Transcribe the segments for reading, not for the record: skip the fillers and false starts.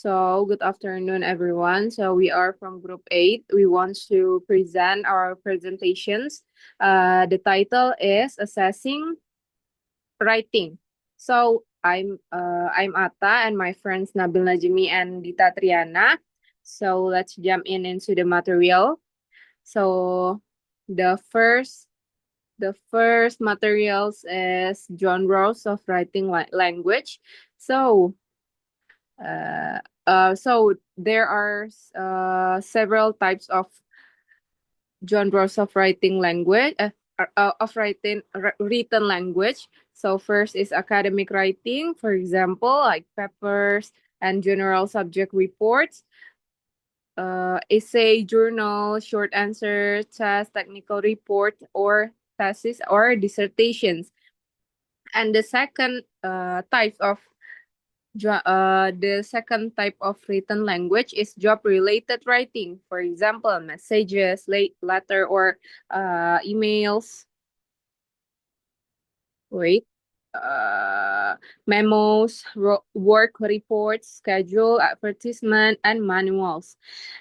So, good afternoon, everyone. So, we are from Group 8. We want to present our presentations. The title is Assessing Writing. So, I'm Atha and my friends Nabil Najmi and Dita Triyana. So, let's jump into the material. So, the first the first materials is genres of writing language. So, uh, so there are several types of genres of writing language, written language. So first is academic writing, for example, like papers and general subject reports, essay, journal, short answer, test, technical report, or thesis or dissertations. And the second type of written language is job-related writing. For example, messages, letter, or emails. Wait. Memos, work reports, schedule, advertisement, and manuals.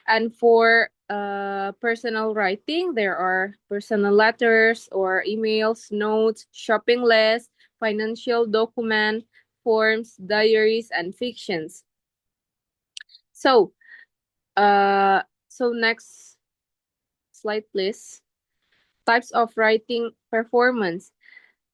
And for personal writing, there are personal letters or emails, notes, shopping lists, financial document, forms, diaries, and fictions. So, next slide, please. Types of writing performance.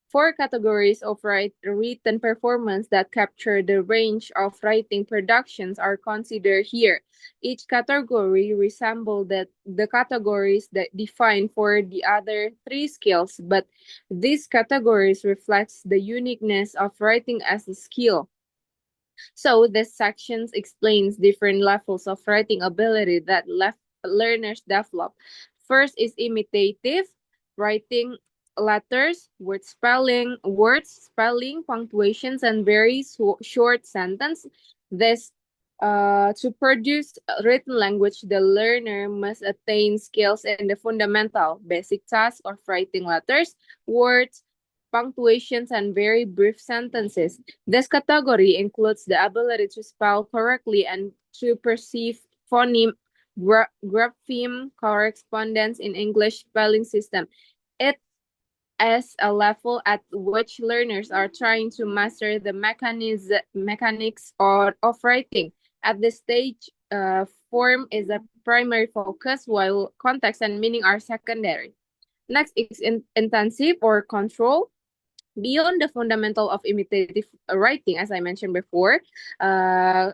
Four categories of written performance that capture the range of writing productions are considered here. Each category resembles the categories that define for the other three skills, but these categories reflects the uniqueness of writing as a skill. So this section explains different levels of writing ability that learners develop. First is imitative writing, letters, words spelling, punctuations, and very short sentence. This to produce written language, the learner must attain skills in the fundamental basic task of writing letters, words, punctuations, and very brief sentences. This category includes the ability to spell correctly and to perceive phoneme grapheme correspondence in English spelling system. It is a level at which learners are trying to master the mechanics of writing. At this stage, form is a primary focus, while context and meaning are secondary. Next is intensive or control. Beyond the fundamental of imitative writing, as I mentioned before, uh,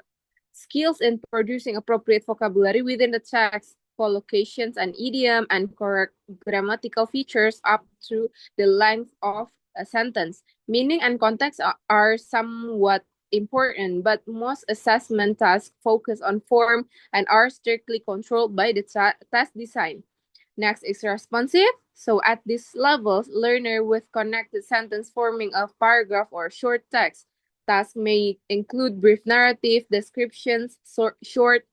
skills in producing appropriate vocabulary within the text, collocations and idiom, and correct grammatical features up to the length of a sentence. Meaning and context are somewhat important, but most assessment tasks focus on form and are strictly controlled by the task design. Next is responsive. So at these levels, learner with connected sentence forming a paragraph or short text. Tasks may include brief narrative, descriptions, short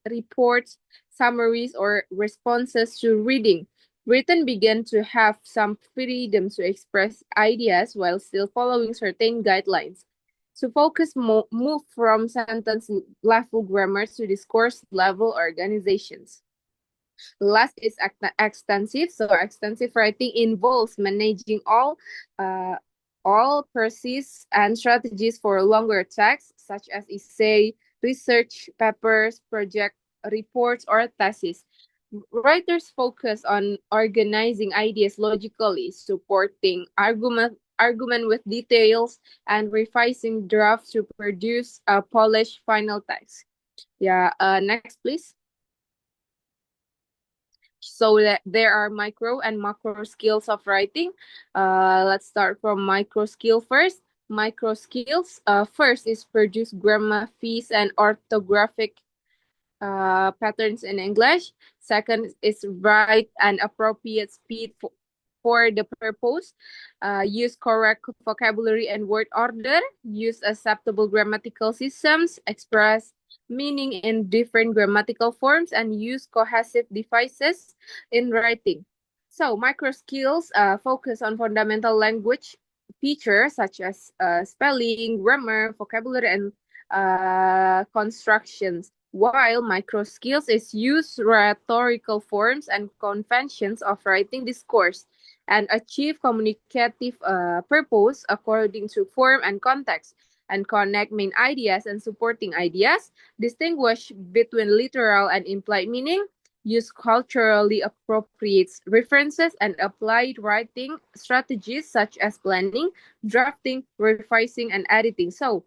reports, summaries, or responses to reading. Written begin to have some freedom to express ideas while still following certain guidelines. To focus move from sentence level grammar to discourse level organizations. Last is extensive. So extensive writing involves managing all processes and strategies for longer texts, such as essay, research papers, project reports, or thesis. Writers focus on organizing ideas logically, supporting argument with details, and revising drafts to produce a polished final text. Yeah. Next, please. So that there are micro and macro skills of writing. Let's start from micro skill first. Micro skills. First is produce grammar, fees, and orthographic patterns in English. Second is write an appropriate speed for the purpose. Use correct vocabulary and word order. Use acceptable grammatical systems. Express meaning in different grammatical forms, and use cohesive devices in writing. So micro skills focus on fundamental language features such as spelling, grammar, vocabulary, and constructions, while micro skills is use rhetorical forms and conventions of writing discourse and achieve communicative purpose according to form and context and connect main ideas and supporting ideas, distinguish between literal and implied meaning, use culturally appropriate references, and applied writing strategies such as planning, drafting, revising, and editing. So,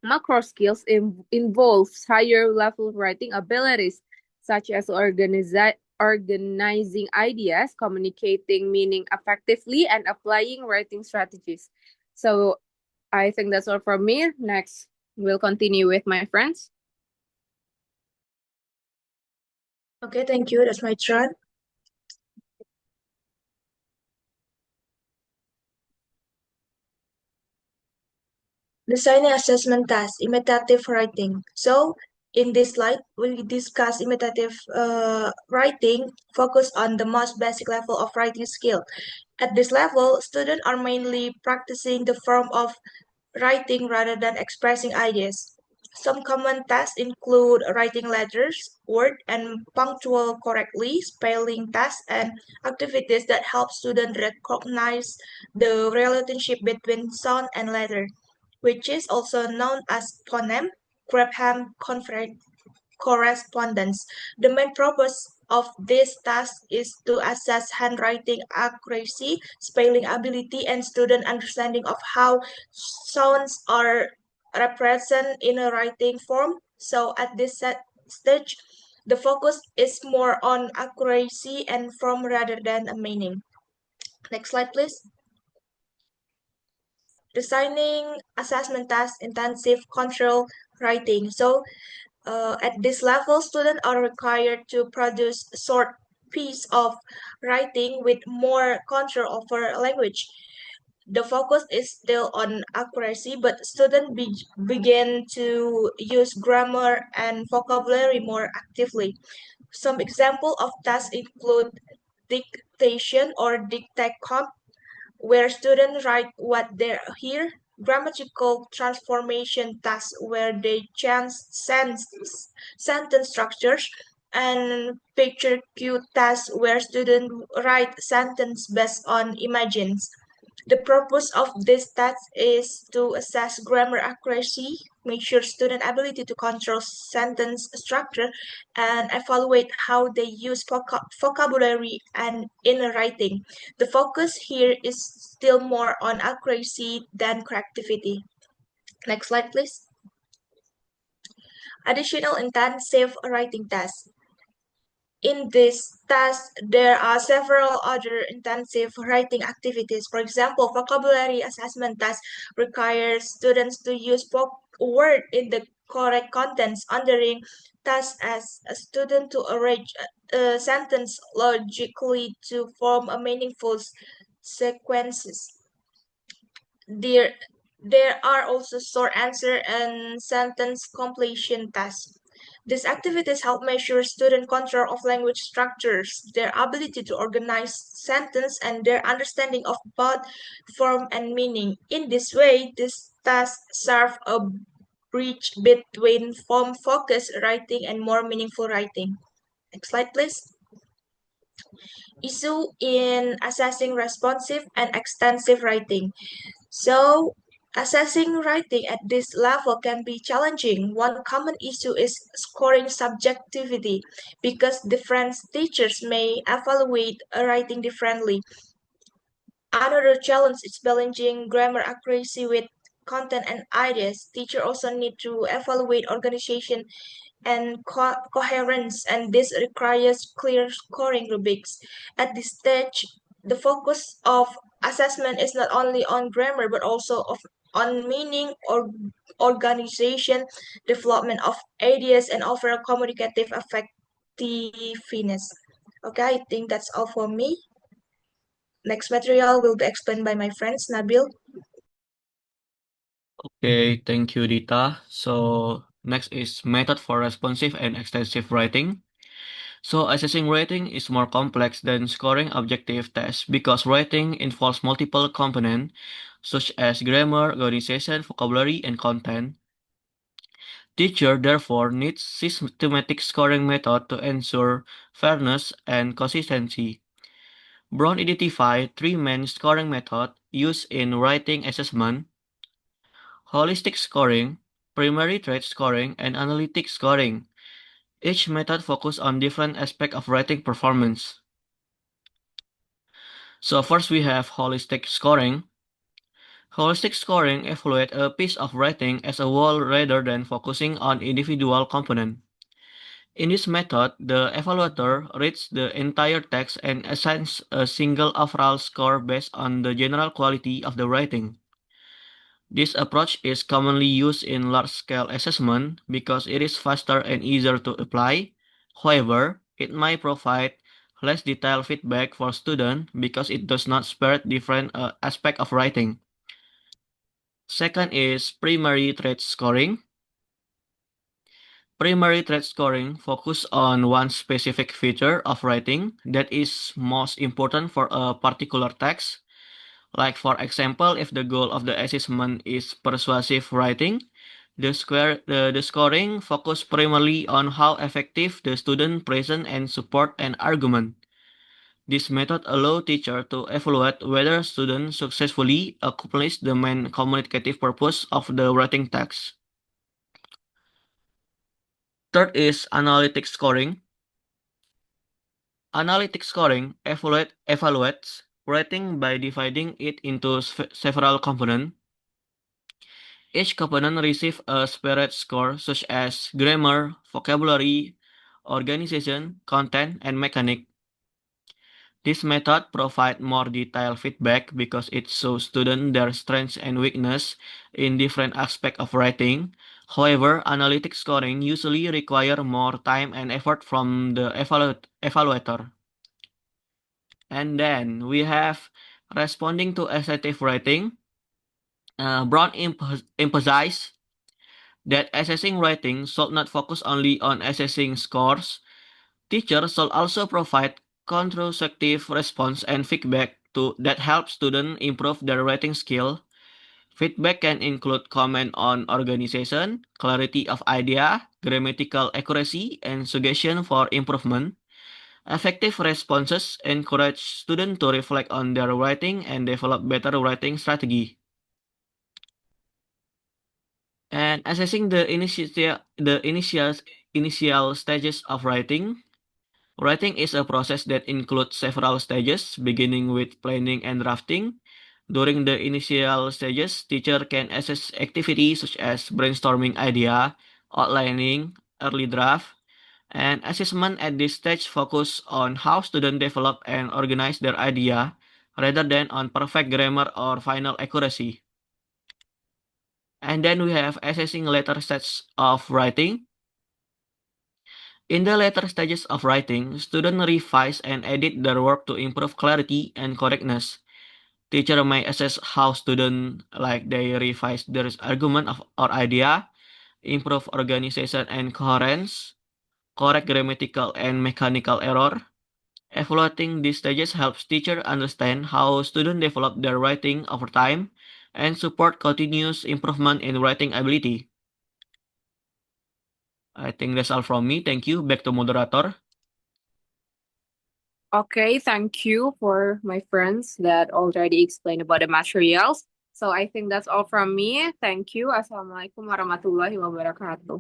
macro skills involves higher level writing abilities such as organizing ideas, communicating meaning effectively, and applying writing strategies. So I think that's all from me. Next, we'll continue with my friends. Okay, thank you. That's my turn. Designing assessment task, imitative writing. So, in this slide, we discuss imitative writing, focus on the most basic level of writing skill. At this level, students are mainly practicing the form of writing rather than expressing ideas. Some common tasks include writing letters, word and punctual correctly, spelling tasks, and activities that help students recognize the relationship between sound and letter, which is also known as phoneme, Graham correspondence. The main purpose of this task is to assess handwriting accuracy, spelling ability, and student understanding of how sounds are represented in a writing form. So at this stage, the focus is more on accuracy and form rather than a meaning. Next slide, please. Designing assessment task intensive control writing. So at this level, students are required to produce a short piece of writing with more control over language. The focus is still on accuracy, but students begin to use grammar and vocabulary more actively. Some example of tasks include dictation or dictacom, where students write what they hear, grammatical transformation tasks where they change sentence structures, and picture cue tasks where students write sentence based on images. The purpose of this test is to assess grammar accuracy, measure student ability to control sentence structure, and evaluate how they use vocabulary and in writing. The focus here is still more on accuracy than creativity. Next slide, please. Additional intensive writing tests. In this task, there are several other intensive writing activities. For example, vocabulary assessment task requires students to use word in the correct contents, underlying tasks as a student to arrange a sentence logically to form a meaningful sequences. There, there are also short answer and sentence completion tasks. These activities help measure student control of language structures, their ability to organize sentence, and their understanding of both form and meaning. In this way, these tasks serve a bridge between form-focused writing and more meaningful writing. Next slide, please. Issue in assessing responsive and extensive writing. So, assessing writing at this level can be challenging. One common issue is scoring subjectivity because different teachers may evaluate writing differently. Another challenge is balancing grammar accuracy with content and ideas. Teachers also need to evaluate organization and coherence, and this requires clear scoring rubrics. At this stage, the focus of assessment is not only on grammar but also on meaning or organization, development of ideas, and overall communicative effectiveness. Okay, I think that's all for me. Next material will be explained by my friends Nabil. Okay, thank you, Dita. So next is method for responsive and extensive writing. So assessing writing is more complex than scoring objective tests because writing involves multiple components such as grammar, organization, vocabulary, and content. Teacher therefore needs systematic scoring method to ensure fairness and consistency. Brown identified three main scoring methods used in writing assessment: holistic scoring, primary trait scoring, and analytic scoring. Each method focuses on different aspects of writing performance. So first we have holistic scoring. Holistic scoring evaluates a piece of writing as a whole rather than focusing on individual components. In this method, the evaluator reads the entire text and assigns a single overall score based on the general quality of the writing. This approach is commonly used in large-scale assessment because it is faster and easier to apply. However, it might provide less detailed feedback for students because it does not separate different aspects of writing. Second is primary trait scoring. Primary trait scoring focuses on one specific feature of writing that is most important for a particular text. Like for example, if the goal of the assessment is persuasive writing, the scoring focus primarily on how effective the student present and support an argument. This method allows teacher to evaluate whether students successfully accomplish the main communicative purpose of the writing text. Third is analytic scoring. Analytic scoring evaluates writing by dividing it into several components. Each component receives a separate score such as grammar, vocabulary, organization, content, and mechanic. This method provides more detailed feedback because it shows students their strengths and weaknesses in different aspects of writing. However, analytic scoring usually requires more time and effort from the evaluator. And then we have responding to assertive writing. Brown emphasized that assessing writing should not focus only on assessing scores. Teachers should also provide constructive response and feedback that help students improve their writing skill. Feedback can include comment on organization, clarity of idea, grammatical accuracy, and suggestion for improvement. Effective responses encourage students to reflect on their writing and develop better writing strategy. And assessing the initial stages of writing. Writing is a process that includes several stages, beginning with planning and drafting. During the initial stages, teacher can assess activities such as brainstorming idea, outlining, early draft, and assessment at this stage focus on how students develop and organize their idea rather than on perfect grammar or final accuracy. And then we have assessing later stages of writing. In the later stages of writing, students revise and edit their work to improve clarity and correctness. Teacher may assess how students they revise their argument or idea, improve organization and coherence, correct grammatical and mechanical error. Evaluating these stages helps teacher understand how students develop their writing over time and support continuous improvement in writing ability. I think that's all from me. Thank you. Back to moderator. Okay, thank you for my friends that already explained about the materials. So I think that's all from me. Thank you. Assalamualaikum warahmatullahi wabarakatuh.